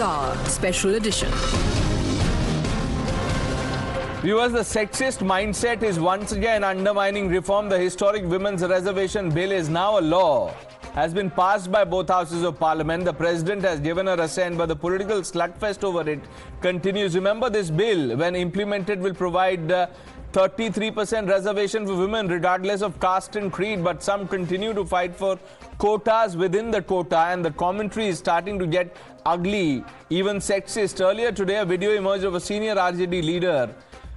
NewsHour Special Edition. Viewers, the sexist mindset is once again undermining reform. The historic Women's Reservation Bill is now a law. Has been passed by both houses of parliament. The president has given her assent, but the political slugfest over it continues. Remember, this bill, when implemented, will provide 33% reservation for women regardless of caste and creed, but some continue to fight for quotas within the quota, and the commentary is starting to get ugly, even sexist. Earlier today, a video emerged of a senior RJD leader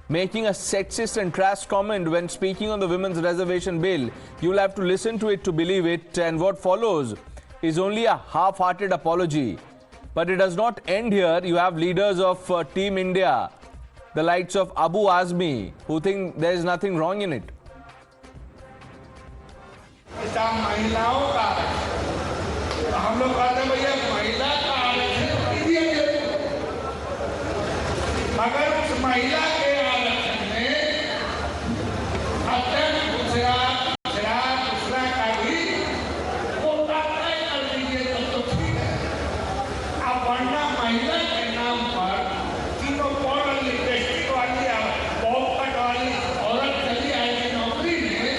making a sexist and crass comment when speaking on the Women's Reservation Bill. You'll have to listen to it to believe it, and what follows is only a half-hearted apology. But it does not end here. You have leaders of Team India, the likes of Abu Azmi, who think there is nothing wrong in it. महिलाओं का हम लोग कहते हैं भैया महिला का आरक्षण दीजिए, मगर उस महिला के आरक्षण में अत्यंत दूसरा का भी कोटा तय कर दीजिए तो ठीक है। अब वरना महिला के नाम पर तीनों पढ़ लिटरेसी वाली बहुत तक वाली औरत चली आएगी नौकरी में,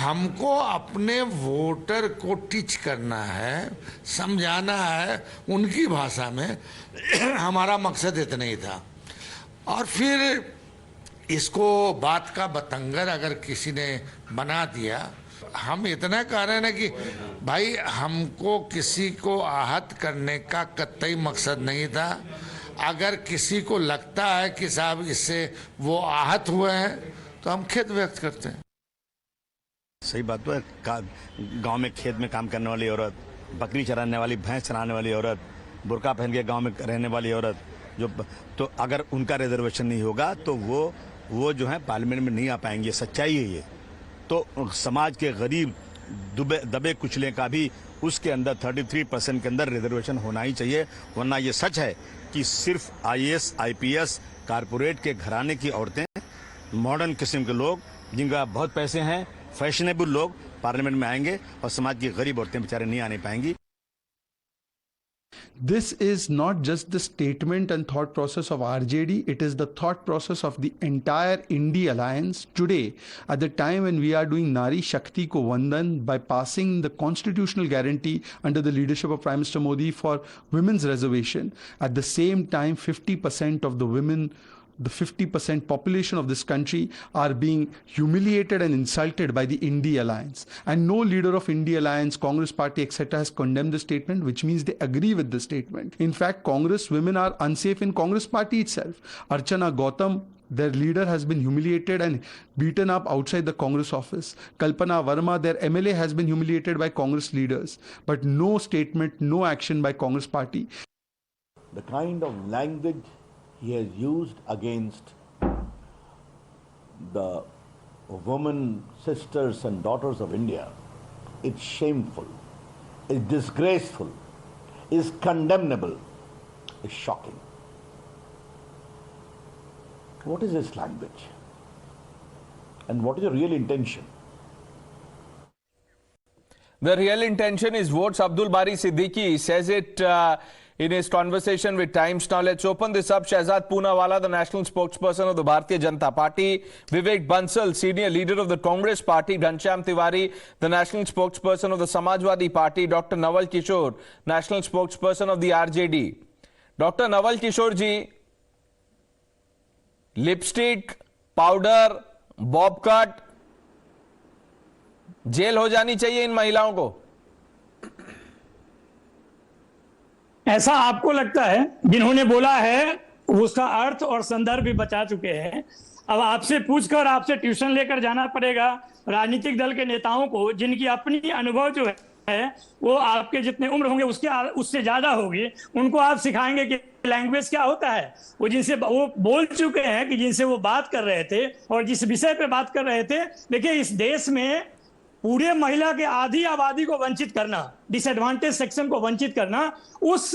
हमको अपने वोटर को टीच करना है, समझाना है उनकी भाषा में। हमारा मकसद इतना ही था। और फिर इसको बात का बतंगर अगर किसी ने बना दिया, हम इतना कह रहे हैं ना कि भाई हमको किसी को आहत करने का कतई मकसद नहीं था। अगर किसी को लगता है कि साहब इससे वो आहत हुए हैं तो हम खेद व्यक्त करते हैं। सही बात तो है। गांव में खेत में काम करने वाली औरत, बकरी चराने वाली, भैंस चराने वाली औरत, बुर्का पहन के गांव में रहने वाली औरत, जो तो अगर उनका रिजर्वेशन नहीं होगा तो वो जो है पार्लियामेंट में नहीं आ पाएंगे। सच्चाई है ये। तो समाज के गरीब दबे कुचले का भी उसके अंदर 33% के अंदर रिजर्वेशन होना ही चाहिए, वरना ये सच है कि सिर्फ IAS IPS कारपोरेट के घराने की औरतें, मॉडर्न किस्म के लोग जिनका बहुत पैसे हैं, फैशनेबल लोग पार्लियामेंट में आएंगे और समाज की गरीब औरतें बेचारे नहीं आने पाएंगी। This is not just the statement and thought process of RJD, it is the thought process of the entire I.N.D.I.A alliance today, at the time when we are doing Nari, Shakti ko Vandan by passing the constitutional guarantee under the leadership of Prime Minister Modi for women's reservation. At the same time, 50% of the women, the 50% population of this country are being humiliated and insulted by the I.N.D.I.A alliance. And no leader of I.N.D.I.A alliance, Congress party, etc. has condemned the statement, which means they agree with the statement. In fact, Congress women are unsafe in Congress party itself. Archana Gautam, their leader, has been humiliated and beaten up outside the Congress office. Kalpana Verma, their MLA, has been humiliated by Congress leaders. But no statement, no action by Congress party. The kind of language he has used against the women, sisters and daughters of India, it's shameful, it's disgraceful, it's condemnable, it's shocking. What is this language? And what is the real intention? The real intention is votes. Abdul Bari Siddiqui says it in his conversation with Times. Now let's open this up. Shahzad Poonawala, the national spokesperson of the Bharatiya Janata Party. Vivek Bansal, senior leader of the Congress Party. Ghanshyam Tiwari, the national spokesperson of the Samajwadi Party. Dr. Naval Kishore, national spokesperson of the RJD. Dr. Naval Kishore ji, lipstick, powder, bob cut, jail हो जानी चाहिए इन महिलाओं को। ऐसा आपको लगता है? जिन्होंने बोला है उसका अर्थ और संदर्भ भी बचा चुके हैं। अब आपसे पूछकर आपसे ट्यूशन लेकर जाना पड़ेगा राजनीतिक दल के नेताओं को, जिनकी अपनी अनुभव जो है वो आपके जितने उम्र होंगे उससे ज्यादा होगी। उनको आप सिखाएंगे कि लैंग्वेज क्या होता है। वो जिनसे वो बोल चुके हैं कि जिनसे वो बात कर रहे थे और जिस विषय पे बात कर रहे थे। देखिए, इस देश में पूरे महिला के आधी आबादी को वंचित करना डिसएडवांटेज सेक्शन को वंचित करना, उस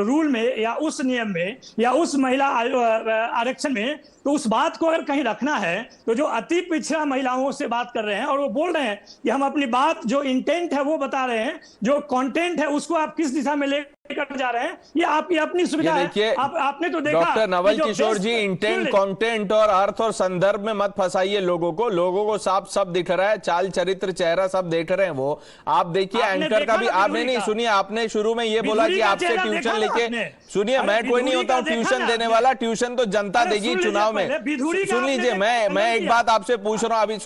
रूल में या उस नियम में या उस महिला आरक्षण में, तो उस बात को अगर कहीं रखना है तो जो अति पिछड़ा महिलाओं से बात कर रहे हैं और वो बोल रहे हैं कि हम अपनी बात, जो इंटेंट है वो बता रहे हैं, जो कंटेंट है उसको आप किस दिशा में लेकर जा रहे हैं, ये आपकी अपनी सुविधा है। आपने तो देखा डॉक्टर नवल किशोर जी, इंटेंट, कंटेंट और अर्थ और संदर्भ में मत फंसाइए लोगों को साफ सब दिख रहा है, चाल चरित्र चेहरा सब देख रहे हैं वो। आप देखिए एंकर का भी आपने नहीं सुनिए, आपने शुरू में ये बोला कि आपसे ट्यूशन लेके, सुनिए मैं कोई नहीं होता हूं ट्यूशन देने वाला, ट्यूशन तो जनता देगी चुनाव में। सुन लीजिए, मैं एक बात आपसे पूछ रहा हूं अभी,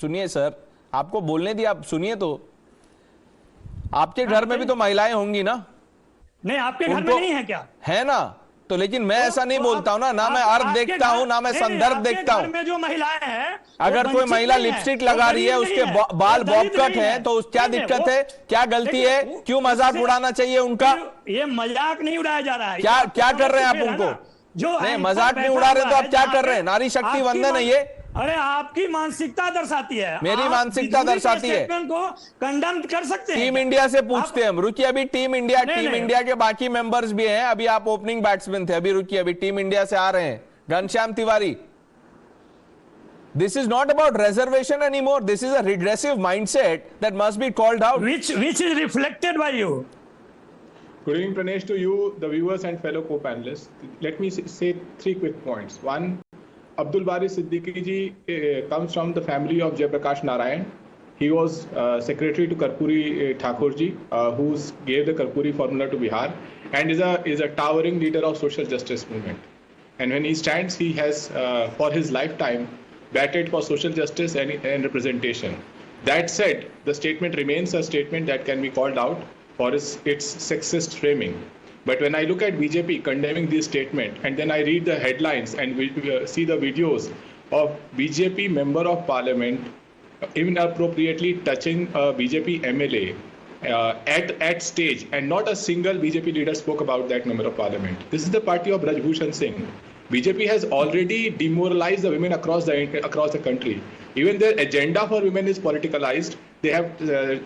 सुनिए सर, आपको बोलने दिया, आप सुनिए तो। आपके घर में भी तो महिलाएं होंगी ना? नहीं, आपके घर में नहीं है क्या? है ना, तो लेकिन मैं ऐसा नहीं बोलता हूं ना मैं अर्थ देखता हूं ना मैं संदर्भ देखता हूं। में जो महिलाएं हैं, अगर कोई महिला लिपस्टिक लगा रही है, उसके बाल बॉब कट है, तो क्या दिक्कत है, क्या गलती है, क्यों मजाक उड़ाना चाहिए उनका? ये मजाक नहीं उड़ाया जा रहा है। क्या कर रहे हैं आप उनको? जो नहीं, मजाक नहीं उड़ा रहे तो आप क्या कर रहे हैं? नारी शक्ति वंदन है ये। अरे आपकी मानसिकता दर्शाती है, मेरी मानसिकता दर्शाती है। को कंडम कर सकते हैं। टीम इंडिया से पूछते हैं हम, रुकिए अभी, टीम इंडिया के बाकी मेंबर्स भी हैं, अभी आप ओपनिंग बैट्समैन थे, अभी रुकिए, अभी टीम इंडिया से आ रहे हैं। Ghanshyam Tiwari, this is not about reservation anymore, this is a regressive mindset that must be called out, which is reflected by you. Good evening, Pranesh, to you, the viewers and fellow co-panelists. Let me say 3 quick points. One, Abdul Bari Siddiqui ji comes from the family of Jayaprakash Narayan. He was secretary to Karpuri Thakur ji, who gave the Karpuri formula to Bihar, and is a towering leader of social justice movement. And when he stands, he has for his lifetime battled for social justice and representation. That said, the statement remains a statement that can be called out for its sexist framing. But when I look at BJP condemning this statement, and then I read the headlines and we see the videos of BJP member of parliament inappropriately touching a BJP MLA at stage, and not a single BJP leader spoke about that member of parliament. This is the party of Braj Bhushan Singh. BJP has already demoralized the women across the country. Even their agenda for women is politicalized. They have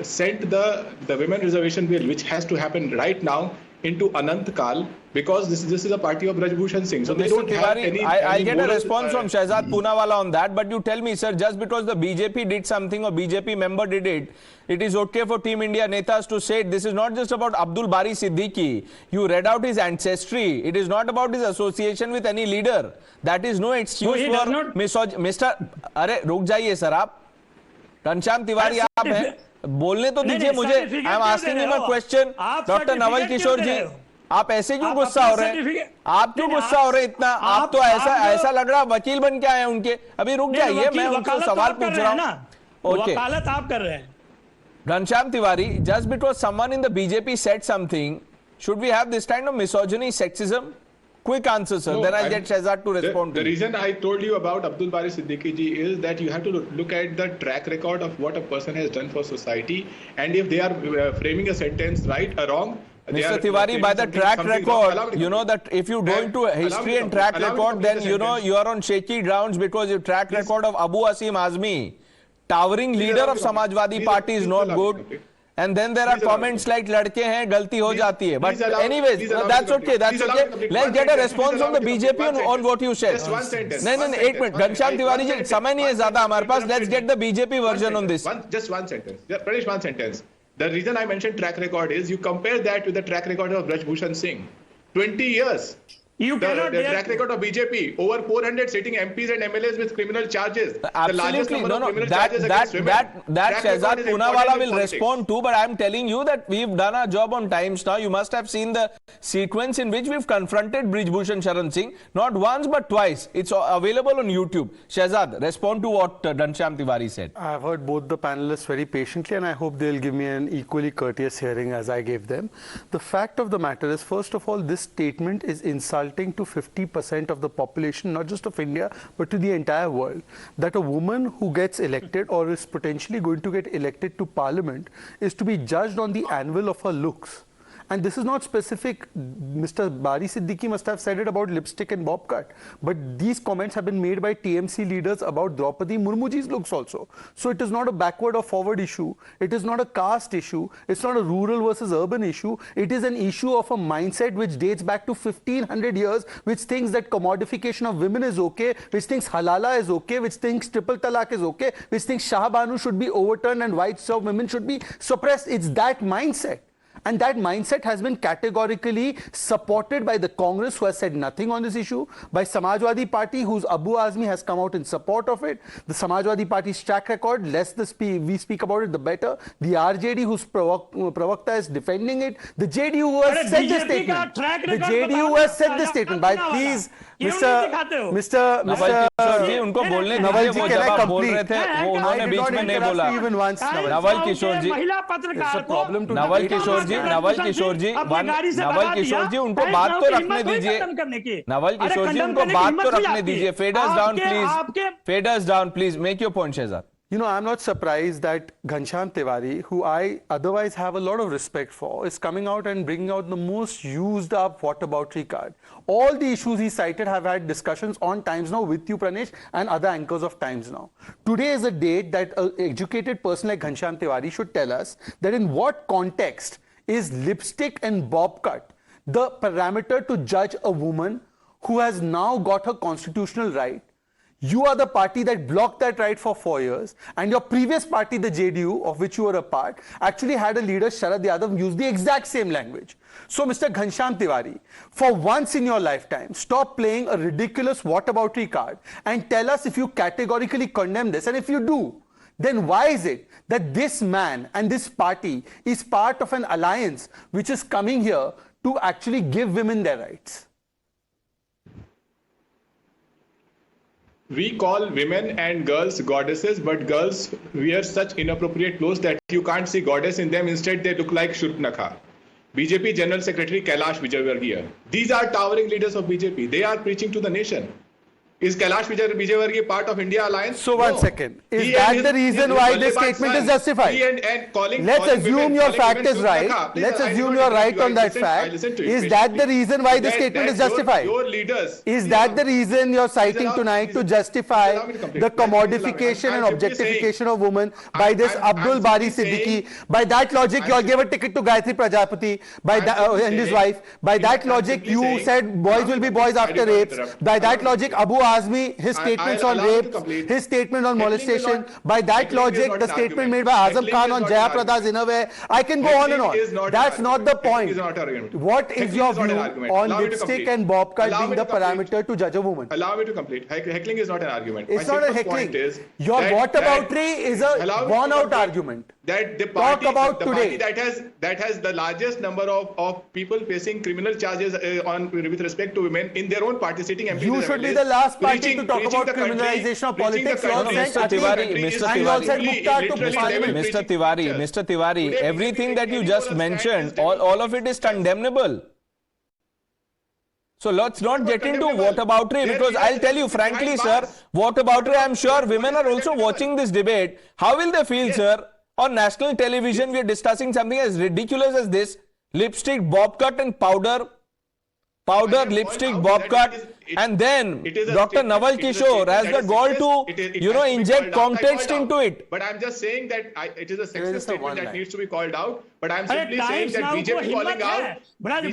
sent the women reservation bill, which has to happen right now, into Anant Kal, because this is a party of Braj Bhushan Singh. So they don't have any. I'll get a response from Shehzad Poonawala on that, but you tell me, sir, just because the BJP did something or BJP member did it, it is okay for Team India Netas to say it. This is not just about Abdul Bari Siddiqui. You read out his ancestry. It is not about his association with any leader. That is no excuse for Mr. अरे रुक जाइए sir आप, घनश्याम तिवारी आप हैं, बोलने तो दीजिए मुझे। I am asking you my question. Doctor Naval Kishore ji, आप ऐसे क्यों गुस्सा हो रहे हैं? आप क्यों गुस्सा हो रहे हैं इतना? आप तो ऐसा लग रहा वकील बन के आए हैं उनके। अभी रुक जाइए, मैं उनसे सवाल पूछ रहा हूं। ओके, वकालत आप कर रहे हैं। Ghanshyam Tiwari, just because someone in the BJP said something, should we have this kind of misogyny, sexism? Quick answer, sir. Then I'll get Shehzad to respond. The reason I told you about Abdul Bari Siddiqui ji is that you have to look at the track record of what a person has done for society, and if they are framing a sentence right or wrong. Mr. Tiwari, by the track record, you know that if you go into history and track record, then you know you are on shaky grounds, because your track record of Abu Asim Azmi, towering leader of Samajwadi Party, is not good. And then there are comments like ladke hain, galti ho jati hai. But anyways, that's okay. Let's get a response from the BJP on what you said. Just one sentence. No, एक minute, Ghanshyam Tiwari ji, समय नहीं है ज्यादा हमारे पास. Let's get the BJP version on this. Just one sentence. Pranesh, one sentence. The reason I mentioned track record is you compare that with the track record of Braj Bhushan Singh. 20 years. You cannot the track record of BJP, over 400 sitting MPs and MLAs with criminal charges. Absolutely, that Shehzad Poonawala will respond to, but I'm telling you that we've done our job on times now. You must have seen the sequence in which we've confronted Brij Bhushan Sharan Singh, not once but twice. It's available on YouTube. Shehzad, respond to what Ghanshyam Tiwari said. I've heard both the panelists very patiently, and I hope they'll give me an equally courteous hearing as I gave them. The fact of the matter is, first of all, this statement is insulting to 50% of the population, not just of India, but to the entire world. That a woman who gets elected or is potentially going to get elected to parliament is to be judged on the anvil of her looks. And this is not specific. Mr. Bari Siddiqui must have said it about lipstick and bob cut. But these comments have been made by TMC leaders about Draupadi Murmuji's looks also. So it is not a backward or forward issue. It is not a caste issue. It's not a rural versus urban issue. It is an issue of a mindset which dates back to 1500 years, which thinks that commodification of women is okay, which thinks halala is okay, which thinks triple talaq is okay, which thinks Shah Banu should be overturned and rights of women should be suppressed. It's that mindset. And that mindset has been categorically supported by the Congress, who has said nothing on this issue, by Samajwadi Party, whose Abu Azmi has come out in support of it. The Samajwadi Party's track record, less we speak about it, the better. The RJD, whose Pravakta is defending it. The JDU, who has said this statement. The JDU, who has said this statement. By please, Mr. जी उनको बोलने दीजिए, वो जब आप बोल रहे थे वो उन्होंने बीच में नहीं बोला. नवल किशोर जी, नवल किशोर जी, नवल किशोर जी उनको बात तो रखने दीजिए. नवल किशोर जी उनको बात तो रखने दीजिए. Faders down please. Faders down please. Make your point, Shehzad. You know, I'm not surprised that Ghanshyam Tiwari, who I otherwise have a lot of respect for, is coming out and bringing out the most used up whataboutery card. All the issues he cited have had discussions on Times Now with you, Pranesh, and other anchors of Times Now. Today is a date that an educated person like Ghanshyam Tiwari should tell us that in what context is lipstick and bob cut the parameter to judge a woman who has now got her constitutional right. You are the party that blocked that right for 4 years, and your previous party, the JDU, of which you were a part, actually had a leader, Sharad Yadav, use the exact same language. So, Mr. Ghanshyam Tiwari, for once in your lifetime, stop playing a ridiculous whataboutery card and tell us if you categorically condemn this, and if you do, then why is it that this man and this party is part of an alliance which is coming here to actually give women their rights? We call women and girls goddesses, but girls wear such inappropriate clothes that you can't see goddess in them. Instead, they look like Shurpnakha. BJP General Secretary Kailash Vijayvargiya. These are towering leaders of BJP. They are preaching to the nation. Is Kailash Vijayvargiya part of India alliance? So one second. Is that the reason why this statement is justified? Let's assume your fact is right. Let's assume you're right on that fact. Is that the reason why this statement is justified? Is that the reason you're citing tonight to justify the commodification and objectification of women by this Abdul Bari Siddiqui? By that logic, you all gave a ticket to Gayatri Prajapati and his wife. By that logic, you said boys will be boys after rapes. By that logic, Abu Azmi, his statements on rape, his statement on molestation. By that logic, the statement made by Azam Khan on Jaya Prada's innerwear. I can go on and on. That's not the point. What is your view on lipstick and bob cut being the parameter to judge a woman? Allow me to complete. Heckling is not an argument. It's not a heckling. Your whataboutery is a worn-out argument. That the party, that has the largest number of people facing criminal charges with respect to women in their own party sitting MPs. You should be the last party to talk about criminalization of politics. Mr. Tiwari, everything that you just mentioned, all of it is condemnable. So let's not get into whataboutery, because I'll tell you frankly, sir, whataboutery, I'm sure women are also watching this debate. How will they feel, sir? On national television, we are discussing something as ridiculous as this: lipstick, bob cut, and powder, lipstick, bob cut, and then Dr. Naval Kishore has the gall to, inject context into it. But I'm just saying that it is a sexist statement that needs to be called out. But I'm simply saying that BJP calling out. अरे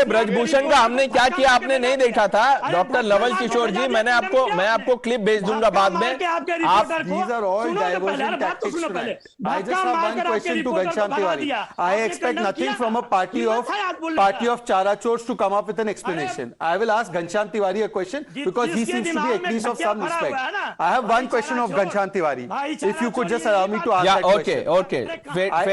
ब्रजभूषण का हमने क्या किया आपने नहीं देखा था? Doctor Naval Kishore जी, मैं आपको क्लिप भेज दूंगा बाद में. These are all diversion tactics tonight. I just have one question to Ghanshyam Tiwari. I expect nothing from a party of Chara Chors to come up with an explanation. I will ask Ghanshyam Tiwari a question because he seems to be at least of some respect. I have one question of Ghanshyam Tiwari. If you could just allow me to ask that question. Okay.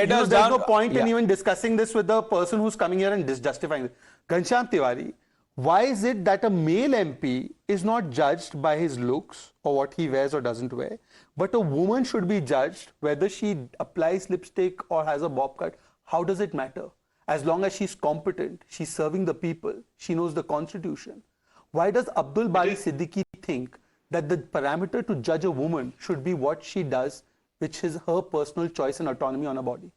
There's no point in even discussing this with the person who's coming here and justifying it. Ghanshyam Tiwari, why is it that a male MP is not judged by his looks or what he wears or doesn't wear, but a woman should be judged whether she applies lipstick or has a bob cut? How does it matter? As long as she's competent, she's serving the people, she knows the constitution. Why does Abdul Bari Siddiqui think that the parameter to judge a woman should be what she does, which is her personal choice and autonomy on her body?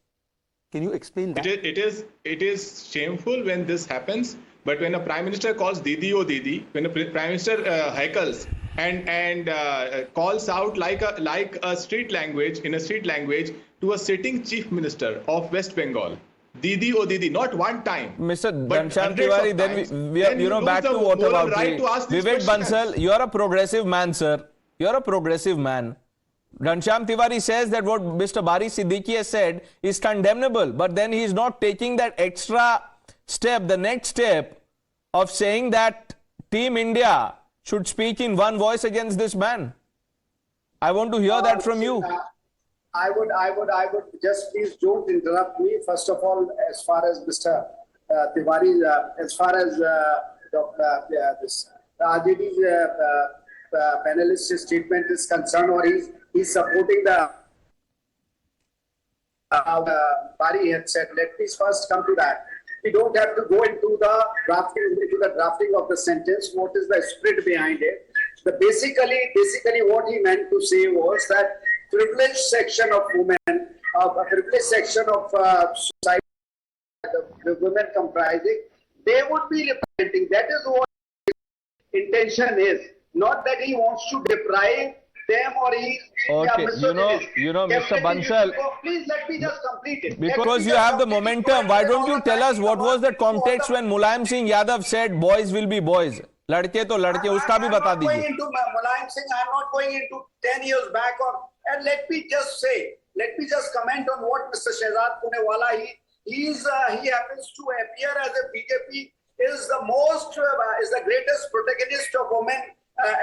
Can you explain that? It is shameful when this happens, but when a prime minister calls Didi or Didi, when a prime minister heckles and calls out like a street language to a sitting chief minister of West Bengal, Didi or Didi, not one time. Mr. Ghanshyam Tiwari, then we are back to what about Vivek Bansal. You are a progressive man, sir. You are a progressive man. Ghanshyam Tiwari says that what Mr. Bari Siddiqui has said is condemnable, but then he is not taking that extra step, the next step of saying that Team India should speak in one voice against this man. I want to hear that from you. I would just please don't interrupt me. First of all, as far as Mr. Tiwari, as far as this RJD's panelist's statement is concerned, or he's supporting the Bari had said. Let me first come to that. We don't have to go into the drafting of the sentence. What is the spirit behind it? Basically, what he meant to say was that privileged section of women, a privileged section of society, the women comprising, they would be representing. That is what his intention is. Not that he wants to deprive them or he. Okay, you know, Mr. Bansal. Please let me just complete it. Because you have the momentum, why don't you tell us what was the context when Mulayam Singh Yadav said boys will be boys? लड़के तो लड़के, उसका भी बता दीजिए. I'm not going into 10 years back and let me just comment on what Mr. Shehzad Punewala, he happens to appear as a BJP is the greatest protagonist of women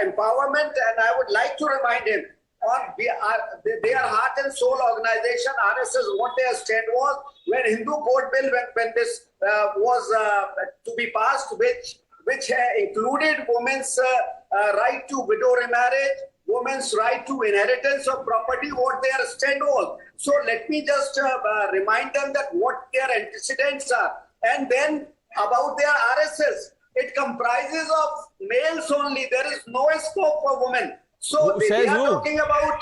empowerment, and I would like to remind him on their heart and soul organization, RSS, what their stand was when Hindu Code Bill, when this was to be passed, which included women's right to widow remarriage, women's right to inheritance of property, what their stand was. So let me just remind them that what their antecedents are. And then about their RSS, it comprises of males only. There is no scope for women. So they are talking about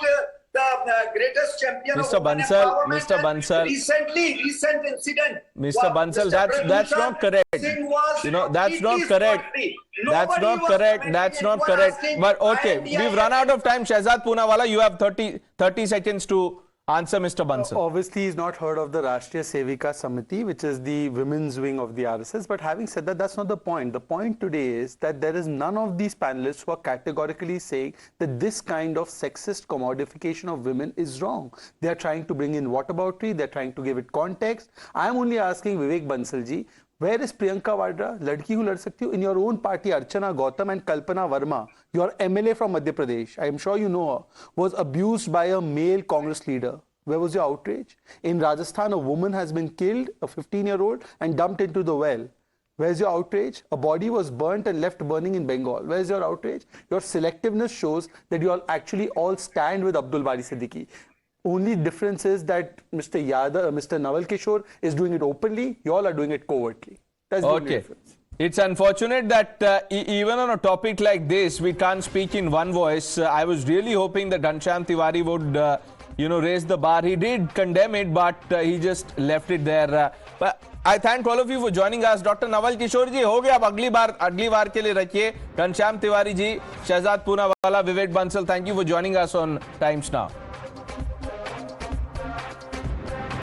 the greatest champion Mr. of women Bansal, empowerment. Mr. Bansal, recent incident. Mr. Bansal, that's not correct. You know, that's not correct. That's not correct. That's not correct. But okay, we've run out of time. Shehzad Punewala, you have 30 seconds to answer Mr. Bansal. Obviously, he's not heard of the Rashtriya Sevika Samiti, which is the women's wing of the RSS. But having said that, that's not the point. The point today is that there is none of these panelists who are categorically saying that this kind of sexist commodification of women is wrong. They are trying to bring in whataboutery. They're trying to give it context. I'm only asking Vivek Bansal ji, where is Priyanka Vadra? Ladki hu lad sakti ho? In your own party, Archana Gautam and Kalpana Verma, your MLA from Madhya Pradesh, I am sure you know her, was abused by a male Congress leader. Where was your outrage? In Rajasthan, a woman has been killed, a 15-year-old, and dumped into the well. Where's your outrage? A body was burnt and left burning in Bengal. Where's your outrage? Your selectiveness shows that you all actually all stand with Abdul Bari Siddiqui. Only difference is that Mr. Yadav, Mr. Naval Kishore is doing it openly. You all are doing it covertly. That's the only difference. It's unfortunate that even on a topic like this, we can't speak in one voice. I was really hoping that Ghanshyam Tiwari would, raise the bar. He did condemn it, but he just left it there. But I thank all of you for joining us. Dr. Naval Kishore ji, हो गया अब अगली बार के लिए रखिए. Ghanshyam Tiwari ji, Shehzad Punewala, Vivek Bansal, thank you for joining us on Times Now.